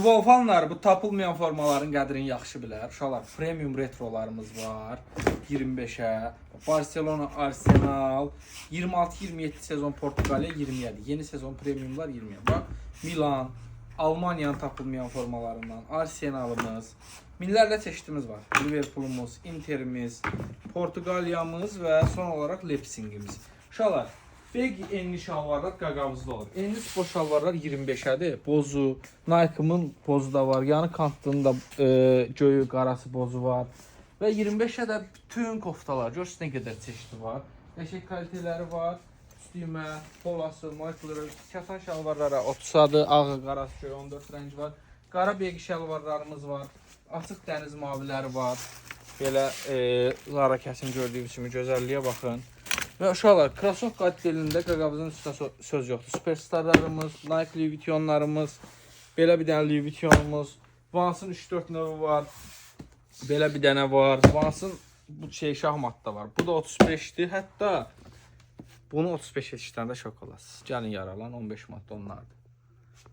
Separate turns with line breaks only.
Wolfanlar bu tapılmayan formaların qədrini yaxşı bilər. Uşaqlar, premium retrolarımız var. 25'ə. Barcelona, Arsenal. 26-27 sezon Portuqaliya 27. Yeni sezon premiumlar 20'ye. Bak Milan, Almaniyanın tapılmayan formalarından Arsenalımız. Minlərlə çeşidimiz var. Liverpoolumuz, Interimiz, Portuqaliyamız ve son olarak Leipzigimiz. Uşaqlar, Begi enli şalvarlar qaqavızda olur. Enli spor şalvarlar 25'ədir. Bozu, Nike'ımın bozu da var. Yanı kantında göyü, qarası bozu var. Və 25'ə də bütün koftalar. Görürsünüz nə qədər çeşidi var. Qəşəng kaliteləri var. Üstüymə, polası, Michael'ları, katan şalvarlara 30'adır. Ağı, qarası, göy 14 rəngi var. Qara begi şalvarlarımız var. Açıq dəniz maviləri var. Belə Lara kəsin gördüyünüz kimi gözəlliyə baxın. Ve uşaqlar, krasovka dilində qaqavızın üstündə söz yoxdur. Superstarlarımız, Nike Louis Vuittonlarımız, belə bir dənə Louis Vuittonumuz, Vans'ın 3-4 növü var. Belə bir dənə var. Vans'ın bu şahmatda var. Bu da 35'dir. Hətta bunu 35 yetişdirəndə şok olasınız. Gəlin yaralan 15 manat onlardır.